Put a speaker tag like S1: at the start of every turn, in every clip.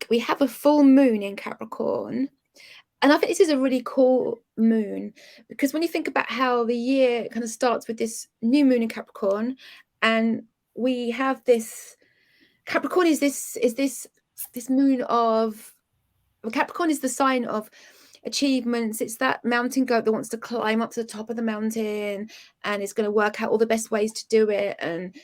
S1: we have a full moon in Capricorn. And I think this is a really cool moon because when you think about how the year kind of starts with this new moon in Capricorn, and we have this Capricorn is this moon of Capricorn is the sign of achievements. It's that mountain goat that wants to climb up to the top of the mountain and it's going to work out all the best ways to do it, and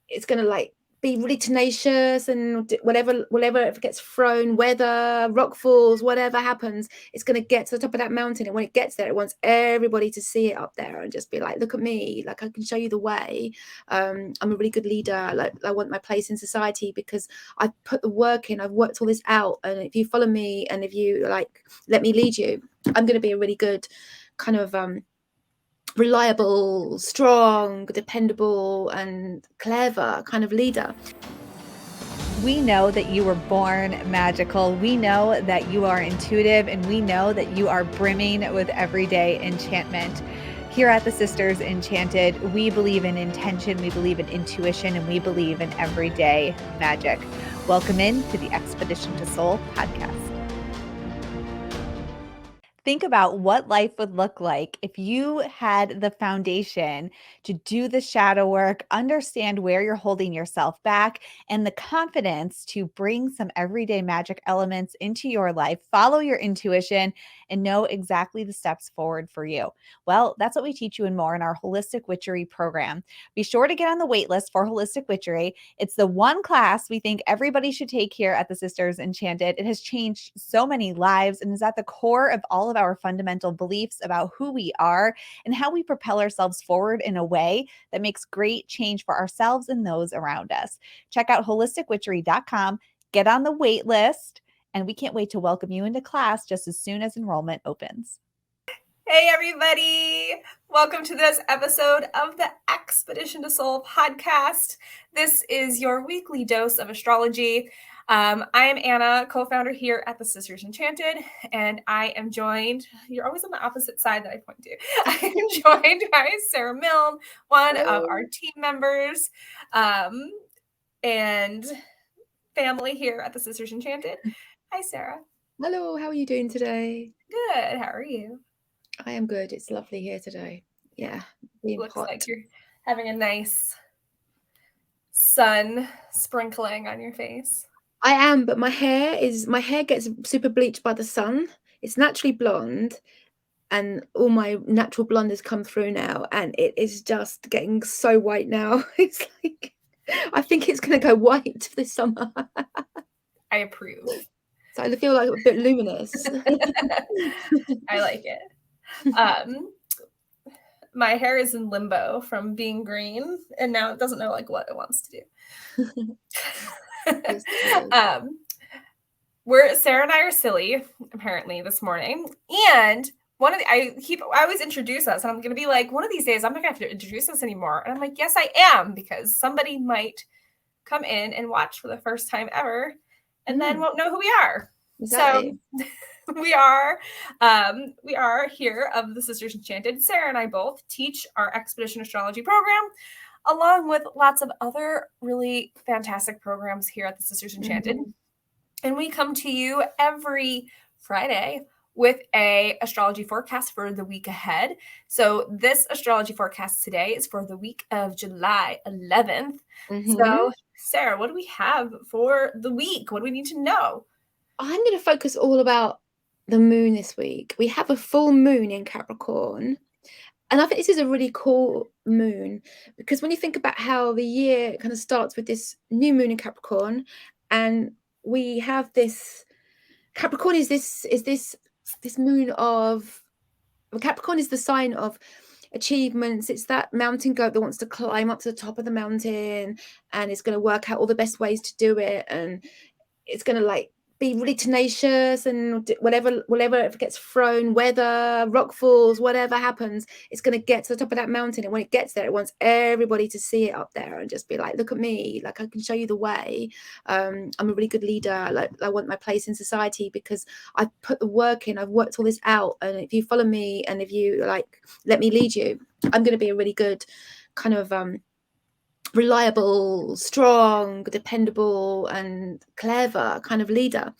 S1: it's going to like be really tenacious, and whatever if it gets thrown, weather, rock falls, whatever happens, it's going to get to the top of that mountain. And when it gets there, it wants everybody to see it up there and just be like, look at me, like I can show you the way. I'm a really good leader. Like I want my place in society because I've put the work in, I've worked all this out, and if you follow me and if you like let me lead you, I'm going to be a really good kind of reliable, strong, dependable, and clever kind of leader.
S2: We know that you were born magical. We know that you are intuitive, and we know that you are brimming with everyday enchantment. Here at the Sisters Enchanted, we believe in intention, we believe in intuition, and we believe in everyday magic. Welcome in to the Expedition to Soul podcast. Think about what life would look like if you had the foundation to do the shadow work, understand where you're holding yourself back, and the confidence to bring some everyday magic elements into your life, follow your intuition, and know exactly the steps forward for you. Well, that's what we teach you and more in our Holistic Witchery program. Be sure to get on the wait list for Holistic Witchery. It's the one class we think everybody should take here at the Sisters Enchanted. It has changed so many lives and is at the core of all of our fundamental beliefs about who we are and how we propel ourselves forward in a way that makes great change for ourselves and those around us. Check out holisticwitchery.com, get on the wait list, and we can't wait to welcome you into class just as soon as enrollment opens.
S3: Hey everybody, welcome to this episode of the Expedition to Soul podcast. This is your weekly dose of astrology. I am Anna, co-founder here at the Sisters Enchanted, and I am joined, you're always on the opposite side that I point to. I am joined by Sarah Milne, one of our team members and family here at the Sisters Enchanted. Hi, Sarah.
S1: Hello, how are you doing today?
S3: Good, how are you?
S1: I am good. It's lovely here today. Yeah, being
S3: Looks
S1: hot.
S3: like you're having a nice sun sprinkling on your face.
S1: I am, but my hair gets super bleached by the sun. It's naturally blonde, and all my natural blonde has come through now, and it is just getting so white now. It's like I think it's going to go white this summer.
S3: I approve.
S1: So I feel like a bit luminous.
S3: I like it. My hair is in limbo from being green, and now it doesn't know like what it wants to do. Sarah and I are silly apparently this morning, and I always introduce us, and I'm gonna be like, one of these days I'm not gonna have to introduce us anymore, and I'm like, yes I am, because somebody might come in and watch for the first time ever and then won't know who we are. Exactly. So we are here of the Sisters Enchanted. Sarah and I both teach our Expedition Astrology program, along with lots of other really fantastic programs here at the Sisters Enchanted. And we come to you every Friday with a astrology forecast for the week ahead. So this astrology forecast today is for the week of July 11th. So Sarah, what do we have for the week? What do we need to know?
S1: I'm going to focus all about the moon this week. We have a full moon in Capricorn. And I think this is a really cool moon because when you think about how the year kind of starts with this new moon in Capricorn, and we have this Capricorn is this moon of Capricorn is the sign of achievements. It's that mountain goat that wants to climb up to the top of the mountain, and it's going to work out all the best ways to do it, and it's going to like be really tenacious, and whatever if it gets thrown, weather, rock falls, whatever happens, it's going to get to the top of that mountain. And when it gets there, it wants everybody to see it up there and just be like, look at me, like I can show you the way. I'm a really good leader. Like I want my place in society because I've put the work in, I've worked all this out, and if you follow me and if you like let me lead you, I'm going to be a really good kind of reliable, strong, dependable, and clever kind of leader.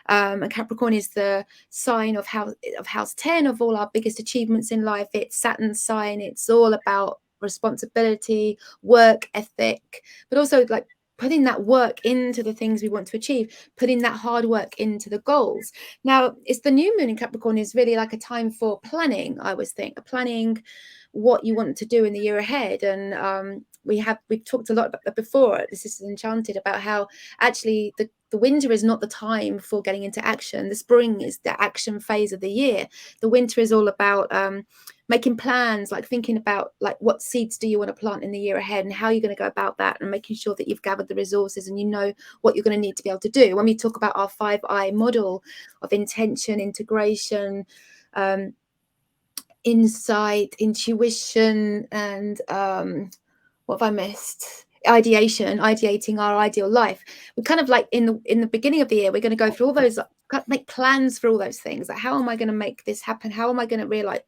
S1: And Capricorn is the sign of house 10 of all our biggest achievements in life. It's Saturn's sign. It's all about responsibility, work ethic, but also like putting that work into the things we want to achieve, putting that hard work into the goals. Now, it's the new moon in Capricorn is really like a time for planning, I always think, planning what you want to do in the year ahead. And we've talked a lot about that before. This is Enchanted about how actually the winter is not the time for getting into action. The spring is the action phase of the year. The winter is all about making plans, like thinking about like what seeds do you want to plant in the year ahead and how you're going to go about that, and making sure that you've gathered the resources and you know what you're going to need to be able to do. When we talk about our 5I model of intention, integration, insight, intuition, and what have I missed? Ideating our ideal life. We're kind of like in the beginning of the year, we're going to go through all those, make plans for all those things. Like, how am I going to make this happen? How am I going to realize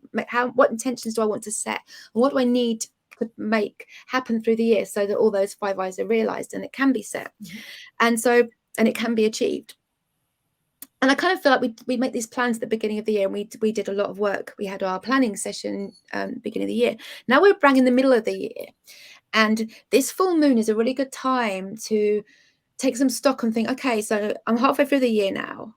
S1: what intentions do I want to set? And what do I need to make happen through the year so that all those 5 I's are realized and it can be set. And it can be achieved. And I kind of feel like we make these plans at the beginning of the year, and we did a lot of work. We had our planning session beginning of the year. Now we're bang in the middle of the year, and this full moon is a really good time to take some stock and think, okay, so I'm halfway through the year now.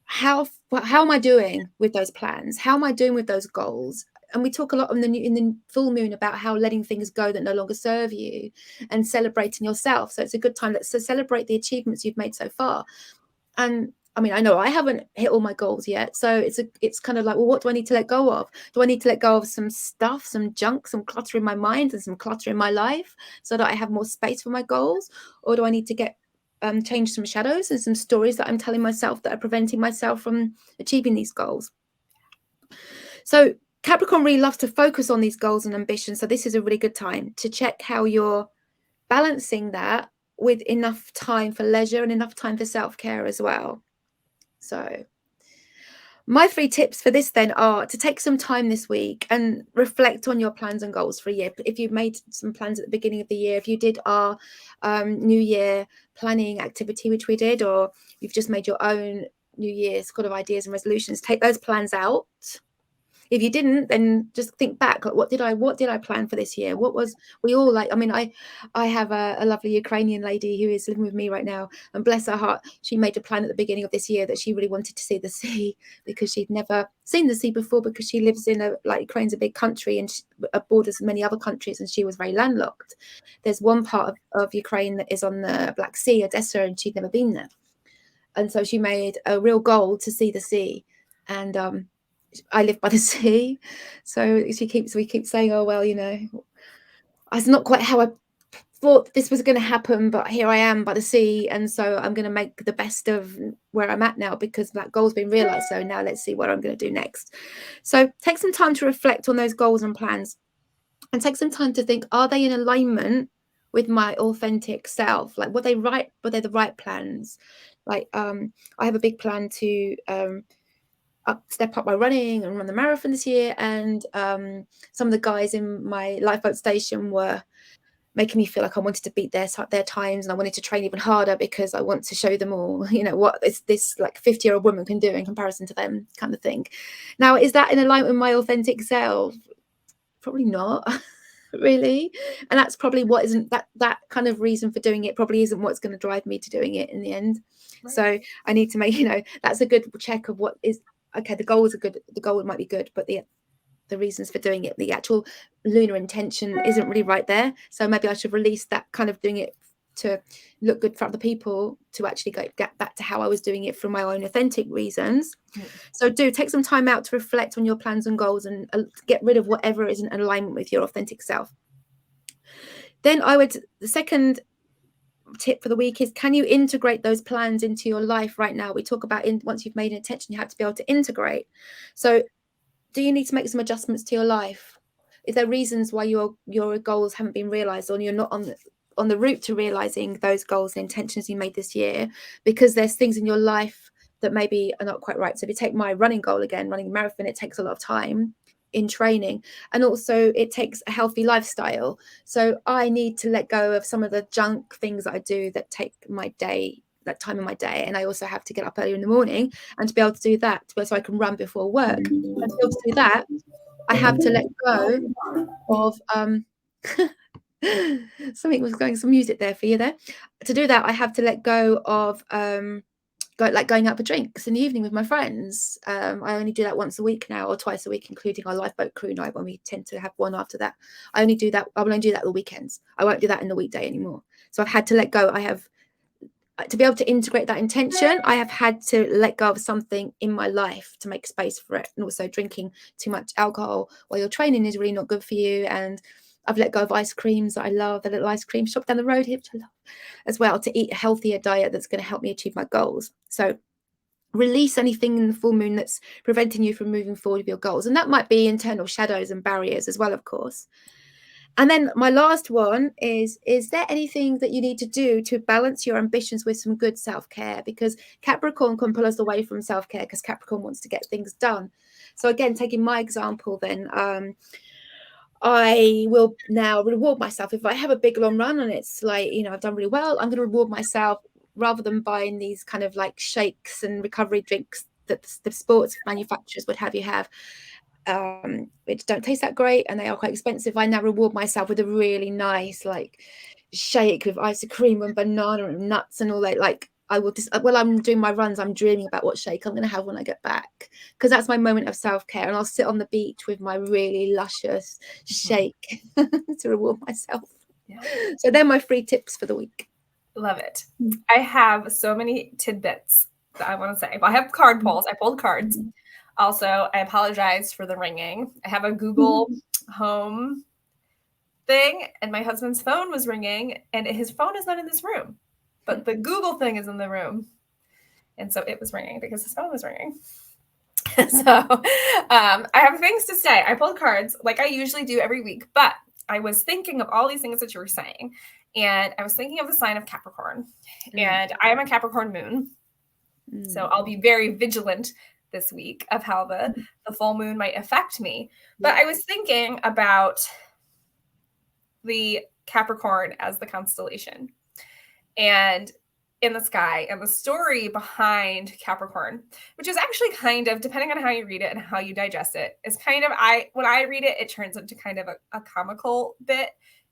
S1: How am I doing with those plans? How am I doing with those goals? And we talk a lot in the full moon about how letting things go that no longer serve you and celebrating yourself. So it's a good time to celebrate the achievements you've made so far. And I mean, I know I haven't hit all my goals yet. So it's kind of like, well, what do I need to let go of? Do I need to let go of some stuff, some junk, some clutter in my mind and some clutter in my life so that I have more space for my goals? Or do I need to change some shadows and some stories that I'm telling myself that are preventing myself from achieving these goals? So Capricorn really loves to focus on these goals and ambitions. So this is a really good time to check how you're balancing that with enough time for leisure and enough time for self-care as well. So my 3 tips for this then are to take some time this week and reflect on your plans and goals for a year. If you've made some plans at the beginning of the year, if you did our New Year planning activity, which we did, or you've just made your own New Year's kind of ideas and resolutions, take those plans out. If you didn't, then just think back, like, what did I plan for this year? What was we all like? I mean, I have a lovely Ukrainian lady who is living with me right now, and bless her heart, she made a plan at the beginning of this year that she really wanted to see the sea because she'd never seen the sea before, because she lives in Ukraine's a big country and borders many other countries, and she was very landlocked. There's one part of Ukraine that is on the Black Sea, Odessa, and she'd never been there. And so she made a real goal to see the sea. And I live by the sea, so we keep saying, oh well, it's not quite how I thought this was going to happen, but here I am by the sea, and so I'm going to make the best of where I'm at now because that goal's been realized. So now let's see what I'm going to do next. So take some time to reflect on those goals and plans, and take some time to think, are they in alignment with my authentic self? Like, were they the right plans? Like I have a big plan to step up my running and run the marathon this year, and some of the guys in my lifeboat station were making me feel like I wanted to beat their times, and I wanted to train even harder because I want to show them all, what this like 50-year-old woman can do in comparison to them, kind of thing. Now, is that in alignment with my authentic self? Probably not. Really. And that's probably what isn't that kind of reason for doing it probably isn't what's going to drive me to doing it in the end. Right. So I need to make, that's a good check of what is okay. The goals are good. The goal might be good, but the reasons for doing it, the actual lunar intention isn't really right there. So maybe I should release that kind of doing it to look good for other people, to actually get back to how I was doing it for my own authentic reasons. So do take some time out to reflect on your plans and goals and get rid of whatever isn't in alignment with your authentic self. Then the second tip for the week is, can you integrate those plans into your life right now? We talk about once you've made an intention, you have to be able to integrate. So do you need to make some adjustments to your life? Is there reasons why your goals haven't been realized, or you're not on the route to realizing those goals and intentions you made this year because there's things in your life that maybe are not quite right? So if you take my running goal again, running a marathon, it takes a lot of time. in training. And also it takes a healthy lifestyle. So I need to let go of some of the junk things that I do that take my day, that time in my day. And I also have to get up earlier in the morning, and to be able to do that, so I can run before work. And to be able to do that, I have to let go of some music there for you there. To do that, I have to let go of going out for drinks in the evening with my friends. I only do that once a week now, or twice a week, including our lifeboat crew night, when we tend to have one after that. I will only do that at the weekends. I won't do that in the weekday anymore. So I've had to let go. To be able to integrate that intention, I have had to let go of something in my life to make space for it. And also, drinking too much alcohol while you're training is really not good for you. And I've let go of ice creams that I love, the little ice cream shop down the road here, which I love as well, to eat a healthier diet that's going to help me achieve my goals. So release anything in the full moon that's preventing you from moving forward with your goals. And that might be internal shadows and barriers as well, of course. And then my last one is there anything that you need to do to balance your ambitions with some good self-care? Because Capricorn can pull us away from self-care, because Capricorn wants to get things done. So again, taking my example then, I will now reward myself. If I have a big long run and it's like, I've done really well, I'm going to reward myself rather than buying these kind of like shakes and recovery drinks that the sports manufacturers would have you have, which don't taste that great and they are quite expensive. I now reward myself with a really nice like shake with ice cream and banana and nuts and all that. Like I will just, while I'm doing my runs, I'm dreaming about what shake I'm going to have when I get back, because that's my moment of self-care. And I'll sit on the beach with my really luscious shake to reward myself. Yeah. So they're my 3 tips for the week.
S3: Love it. I have so many tidbits that I want to say. I have card pulls. I pulled cards. Also, I apologize for the ringing. I have a Google Home thing, and my husband's phone was ringing, and his phone is not in this room, but the Google thing is in the room. And so it was ringing because his phone was ringing. So I have things to say. I pulled cards like I usually do every week, but I was thinking of all these things that you were saying, and I was thinking of the sign of Capricorn, and I am a Capricorn moon. So I'll be very vigilant this week of how the full moon might affect me. But I was thinking about the Capricorn as the constellation and in the sky, and the story behind Capricorn, which is actually kind of, depending on how you read it and how you digest it, is kind of, when I read it, it turns into kind of a comical bit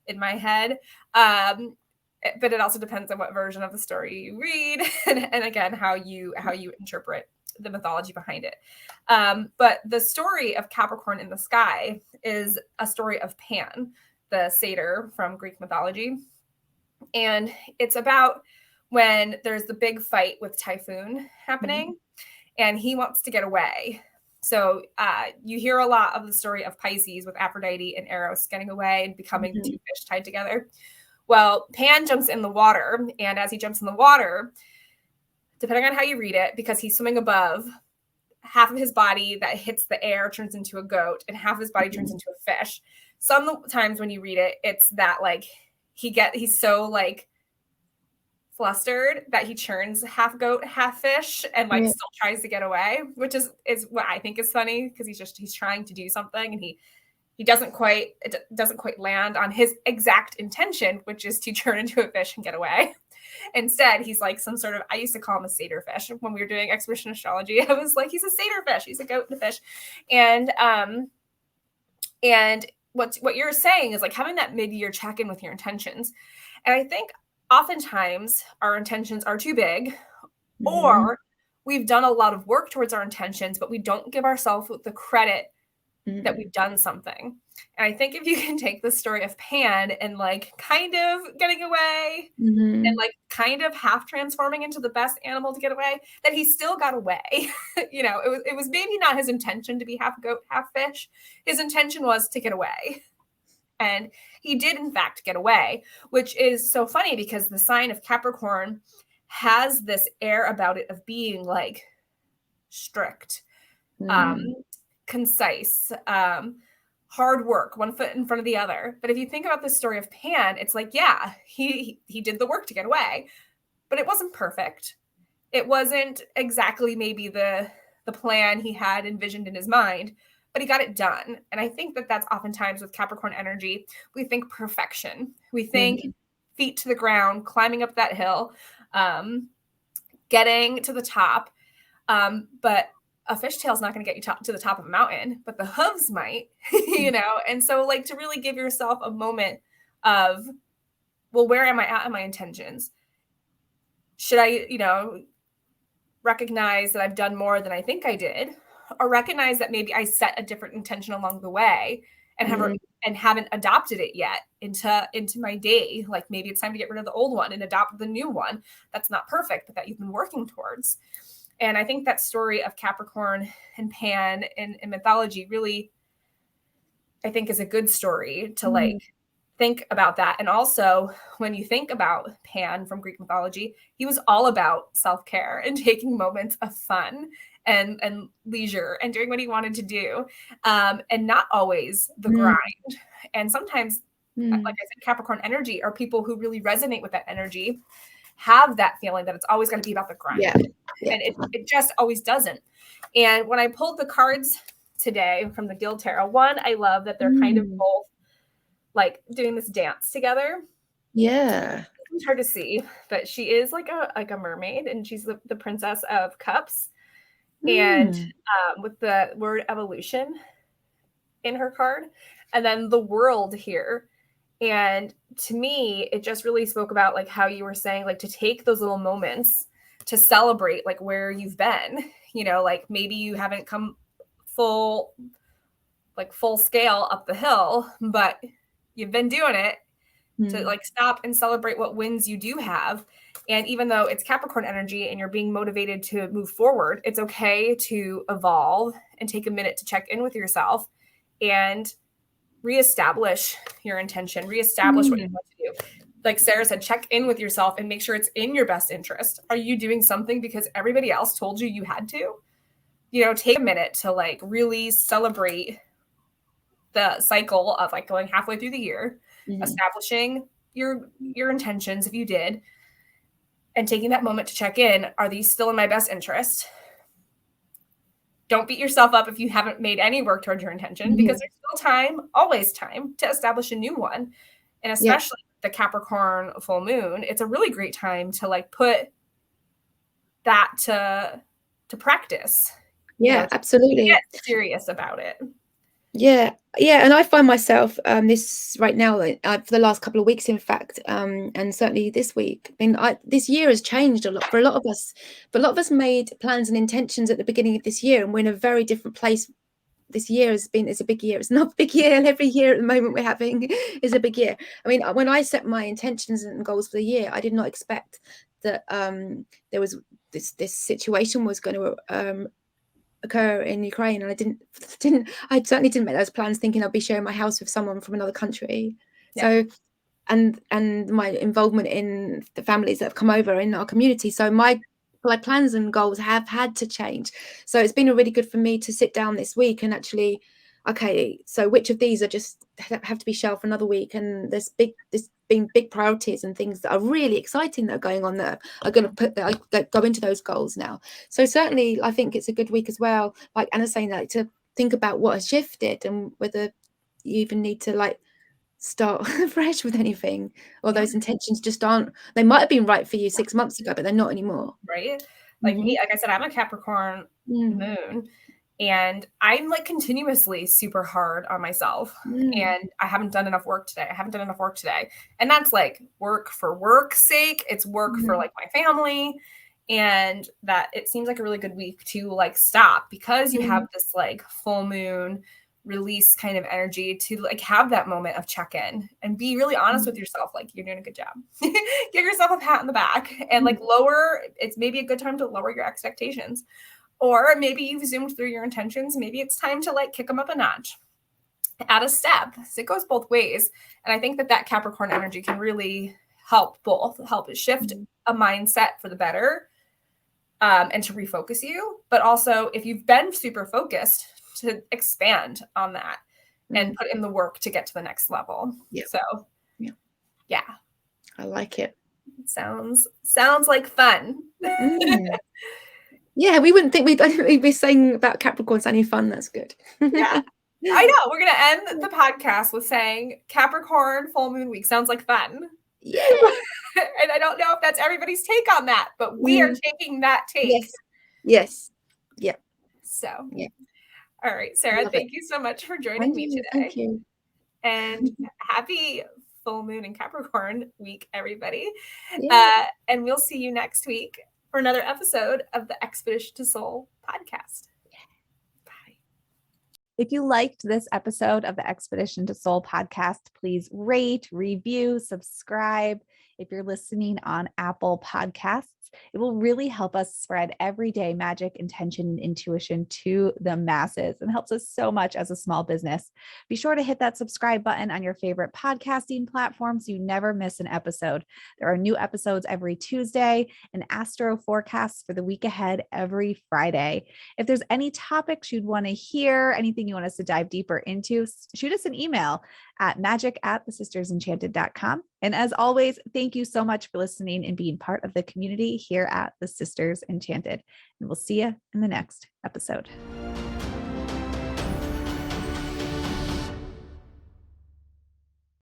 S3: in my head. But it also depends on what version of the story you read, and again, how you interpret the mythology behind it. But the story of Capricorn in the sky is a story of Pan, the satyr from Greek mythology. And it's about when there's the big fight with Typhoon happening, and he wants to get away. So you hear a lot of the story of Pisces with Aphrodite and Eros getting away and becoming 2 fish tied together. Well, Pan jumps in the water, and as he jumps in the water, depending on how you read it, because he's swimming above, half of his body that hits the air turns into a goat, and half of his body turns into a fish. Sometimes when you read it, it's that like he's so like flustered that he turns half goat, half fish, and like still tries to get away, which is what I think is funny, because he's trying to do something, and it doesn't quite land on his exact intention, which is to turn into a fish and get away. Instead, he's like some sort of, I used to call him a satyr fish when we were doing expedition astrology. I was like, he's a satyr fish. He's a goat and a fish. And what you're saying is like having that mid-year check-in with your intentions. And I think oftentimes our intentions are too big, or we've done a lot of work towards our intentions, but we don't give ourselves the credit that we've done something. And I think if you can take the story of Pan and like kind of getting away and like kind of half transforming into the best animal to get away, that he still got away. It was maybe not his intention to be half goat, half fish. His intention was to get away. And he did, in fact, get away, which is so funny because the sign of Capricorn has this air about it of being like strict, concise, hard work, one foot in front of the other. But if you think about the story of Pan, it's like, yeah, he did the work to get away, but it wasn't perfect. It wasn't exactly maybe the plan he had envisioned in his mind, but he got it done. And I think that that's oftentimes with Capricorn energy, we think perfection. We think feet to the ground, climbing up that hill, getting to the top. But a fishtail is not going to get you to the top of a mountain, but the hooves might, you know? And so like to really give yourself a moment of, well, where am I at in my intentions? Should I, you know, recognize that I've done more than I think I did, or recognize that maybe I set a different intention along the way and haven't adopted it yet into my day. Like maybe it's time to get rid of the old one and adopt the new one that's not perfect, but that you've been working towards. And I think that story of Capricorn and Pan in mythology really, I think, is a good story to like think about that. And also when you think about Pan from Greek mythology, he was all about self-care and taking moments of fun and leisure and doing what he wanted to do, and not always the grind. And sometimes, like I said, Capricorn energy are people who really resonate with that energy, have that feeling that it's always going to be about the grind. And it just always doesn't. And when I pulled the cards today from the Guild Tarot, one, I love that they're kind of both like doing this dance together.
S1: Yeah.
S3: It's hard to see, but she is like a mermaid, and she's the Princess of Cups. And with the word evolution in her card, and then the world here. And to me, it just really spoke about like how you were saying, like to take those little moments to celebrate like where you've been, you know, like maybe you haven't come full scale up the hill, but you've been doing it, to like stop and celebrate what wins you do have. And even though it's Capricorn energy and you're being motivated to move forward, it's okay to evolve and take a minute to check in with yourself and reestablish your intention, reestablish what you want to do. Like Sarah said, check in with yourself and make sure it's in your best interest. Are you doing something because everybody else told you had to? You know, take a minute to like really celebrate the cycle of like going halfway through the year, establishing your intentions if you did, and taking that moment to check in. Are these still in my best interest? Don't beat yourself up if you haven't made any work towards your intention, because there's still time, always time, to establish a new one. And especially the Capricorn full moon, it's a really great time to like put that to practice.
S1: Yeah, absolutely.
S3: Get serious about it.
S1: Yeah, and I find myself this right now for the last couple of weeks, in fact, and certainly this week. I mean, this year has changed a lot for a lot of us. But a lot of us made plans and intentions at the beginning of this year, and we're in a very different place. This year it's a big year. It's not a big year, and every year at the moment we're having is a big year. I mean, when I set my intentions and goals for the year, I did not expect that there was this situation was going to occur in Ukraine, and I certainly didn't make those plans thinking I'd be sharing my house with someone from another country. So and my involvement in the families that have come over in our community, so my plans and goals have had to change. So it's been really good for me to sit down this week and actually, okay, so which of these are just have to be shelved for another week, and there's been big priorities and things that are really exciting that are going on that are going to go into those goals now. So certainly I think it's a good week as well, like Anna's saying, that to think about what has shifted and whether you even need to like start fresh with anything, or those intentions just aren't, they might have been right for you 6 months ago, but they're not anymore.
S3: Right? Like me, like I said, I'm a Capricorn moon, and I'm like continuously super hard on myself, and I haven't done enough work today. And that's like work for work's sake. It's work for like my family. And that it seems like a really good week to like stop, because you have this like full moon release kind of energy to like have that moment of check-in and be really honest with yourself. Like, you're doing a good job. Give yourself a pat on the back, and like it's maybe a good time to lower your expectations. Or maybe you've zoomed through your intentions. Maybe it's time to like kick them up a notch, add a step. So it goes both ways. And I think that Capricorn energy can really help shift a mindset for the better, and to refocus you. But also, if you've been super focused, to expand on that and put in the work to get to the next level. So yeah, I
S1: like it.
S3: Sounds like fun.
S1: Yeah, we wouldn't think we'd be saying about Capricorn sounding fun. That's good.
S3: Yeah. I know. We're going to end the podcast with saying Capricorn full moon week sounds like fun.
S1: Yeah.
S3: And I don't know if that's everybody's take on that, but we are taking that take.
S1: Yes. Yeah.
S3: So,
S1: yeah.
S3: All right, Sarah, thank you so much for joining me today.
S1: Thank you.
S3: And happy full moon in Capricorn week, everybody.
S1: Yeah.
S3: And we'll see you next week for another episode of the Expedition to Soul podcast. Bye.
S2: If you liked this episode of the Expedition to Soul podcast, please rate, review, subscribe. If you're listening on Apple Podcasts, it will really help us spread everyday magic, intention, and intuition to the masses and helps us so much as a small business. Be sure to hit that subscribe button on your favorite podcasting platform so you never miss an episode. There are new episodes every Tuesday and astro forecasts for the week ahead every Friday. If there's any topics you'd want to hear, anything you want us to dive deeper into, shoot us an email at magic@thesistersenchanted.com. And as always, thank you so much for listening and being part of the community here at the Sisters Enchanted. And we'll see you in the next episode.